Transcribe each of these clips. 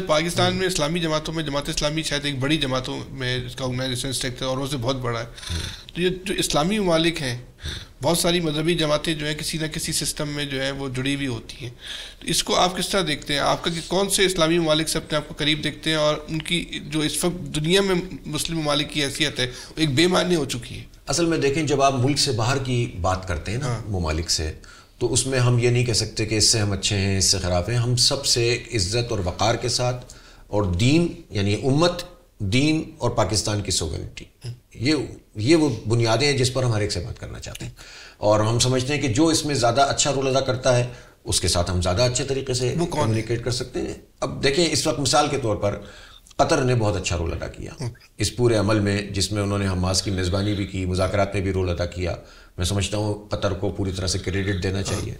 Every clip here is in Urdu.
پاکستان میں اسلامی جماعتوں میں جماعت اسلامی شاید ایک بڑی جماعتوں میں اس کا آرگنائزیشن اسٹرکچر اور سے بہت بڑا ہے. تو یہ جو اسلامی ممالک ہیں بہت ساری مذہبی جماعتیں جو ہیں کسی نہ کسی سسٹم میں جو ہے وہ جڑی ہوئی ہوتی ہیں. تو اس کو آپ کس طرح دیکھتے ہیں؟ آپ کا کہ کون سے اسلامی ممالک سے اپنے آپ کو قریب دیکھتے ہیں اور ان کی جو اس وقت دنیا میں مسلم ممالک کی حیثیت ہے وہ ایک بے معنی ہو چکی ہے؟ اصل میں دیکھیں جب آپ ملک سے باہر کی بات کرتے ہیں نا ممالک سے تو اس میں ہم یہ نہیں کہہ سکتے کہ اس سے ہم اچھے ہیں اس سے خراب ہیں. ہم سب سے عزت اور وقار کے ساتھ اور دین یعنی امت دین اور پاکستان کی سوورنٹی یہ وہ بنیادیں ہیں جس پر ہم ہر ایک سے بات کرنا چاہتے ہیں. اور ہم سمجھتے ہیں کہ جو اس میں زیادہ اچھا رول ادا کرتا ہے اس کے ساتھ ہم زیادہ اچھے طریقے سے کمیونیکیٹ کر سکتے ہیں. اب دیکھیں اس وقت مثال کے طور پر قطر نے بہت اچھا رول ادا کیا اس پورے عمل میں جس میں انہوں نے حماس کی میزبانی بھی کی, مذاکرات میں بھی رول ادا کیا. میں سمجھتا ہوں قطر کو پوری طرح سے کریڈٹ دینا چاہیے.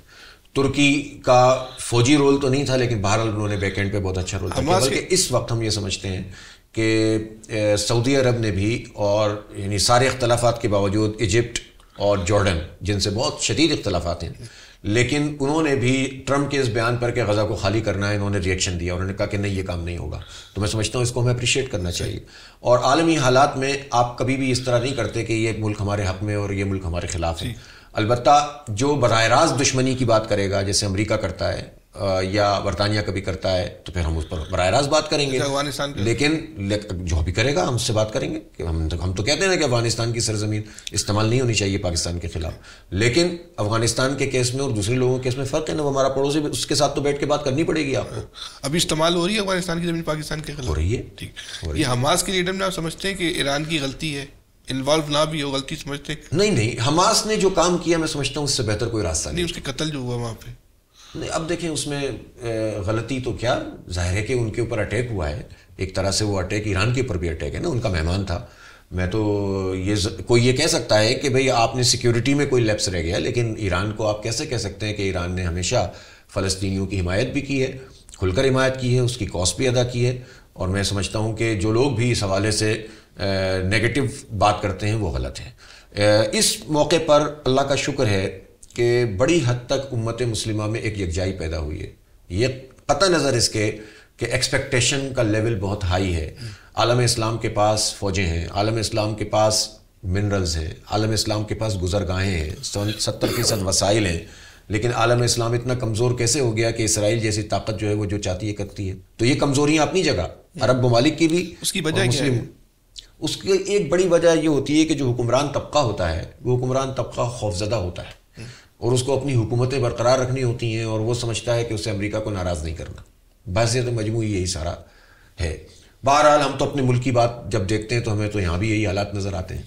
ترکی کا فوجی رول تو نہیں تھا لیکن بہرحال انہوں نے بیک اینڈ پہ بہت اچھا رول ادا کیا. بلکہ اس وقت ہم یہ سمجھتے ہیں کہ سعودی عرب نے بھی اور یعنی سارے اختلافات کے باوجود ایجپٹ اور جارڈن جن سے بہت شدید اختلافات ہیں لیکن انہوں نے بھی ٹرمپ کے اس بیان پر کہ غزہ کو خالی کرنا ہے انہوں نے ریئیکشن دیا. انہوں نے کہا کہ نہیں یہ کام نہیں ہوگا. تو میں سمجھتا ہوں اس کو ہمیں اپریشیٹ کرنا چاہیے. اور عالمی حالات میں آپ کبھی بھی اس طرح نہیں کرتے کہ یہ ملک ہمارے حق میں اور یہ ملک ہمارے خلاف ہے. البتہ جو براہ راست دشمنی کی بات کرے گا جیسے امریکہ کرتا ہے یا برطانیہ کبھی کرتا ہے تو پھر ہم اس پر براہ راست بات کریں گے. لیکن جو بھی کرے گا ہم سے بات کریں گے کہ ہم تو کہتے ہیں نا کہ افغانستان کی سرزمین استعمال نہیں ہونی چاہیے پاکستان کے خلاف. لیکن افغانستان کے کیس میں اور دوسرے لوگوں کے کیس میں فرق ہے نا. وہ ہمارا پڑوسی اس کے ساتھ تو بیٹھ کے بات کرنی پڑے گی آپ کو. ابھی استعمال ہو رہی ہے افغانستان کی زمین پاکستان کے خلاف؟ ہو رہی ہے. ٹھیک. یہ حماس کے لیڈر میں آپ سمجھتے ہیں کہ ایران کی غلطی ہے؟ انوالو نہ بھی ہو غلطی سمجھتے ہیں؟ نہیں حماس نے جو کام کیا میں سمجھتا ہوں اس سے بہتر کوئی راستہ نہیں. اس کے قتل جو ہوا وہاں پہ نہیں. اب دیکھیں اس میں غلطی تو کیا ظاہر ہے کہ ان کے اوپر اٹیک ہوا ہے. ایک طرح سے وہ اٹیک ایران کے اوپر بھی اٹیک ہے نا. ان کا مہمان تھا. میں تو کوئی یہ کہہ سکتا ہے کہ بھئی آپ نے سیکیورٹی میں کوئی لیپس رہ گیا لیکن ایران کو آپ کیسے کہہ سکتے ہیں کہ ایران نے ہمیشہ فلسطینیوں کی حمایت بھی کی ہے, کھل کر حمایت کی ہے, اس کی کاسٹ بھی ادا کی ہے. اور میں سمجھتا ہوں کہ جو لوگ بھی اس حوالے سے نیگیٹو بات کرتے ہیں وہ غلط ہے. اس موقع پر اللہ کا شکر ہے کہ بڑی حد تک امت مسلمہ میں ایک یکجائی پیدا ہوئی ہے. یہ قطع نظر اس کے کہ ایکسپیکٹیشن کا لیول بہت ہائی ہے. عالم اسلام کے پاس فوجیں ہیں, عالم اسلام کے پاس منرلز ہیں, عالم اسلام کے پاس گزرگاہیں ہیں, 70% وسائل ہیں. لیکن عالم اسلام اتنا کمزور کیسے ہو گیا کہ اسرائیل جیسی طاقت جو ہے وہ جو چاہتی ہے کرتی ہے. تو یہ کمزوریاں اپنی جگہ عرب ممالک کی بھی. اس کی وجہ کیا ہے؟ اس کی ایک بڑی وجہ یہ ہوتی ہے کہ جو حکمران طبقہ ہوتا ہے وہ حکمران طبقہ خوفزدہ ہوتا ہے اور اس کو اپنی حکومتیں برقرار رکھنی ہوتی ہیں اور وہ سمجھتا ہے کہ اسے امریکہ کو ناراض نہیں کرنا. بحثیت مجموعی یہی سارا ہے. بہرحال ہم تو اپنے ملک کی بات جب دیکھتے ہیں تو ہمیں تو یہاں بھی یہی حالات نظر آتے ہیں.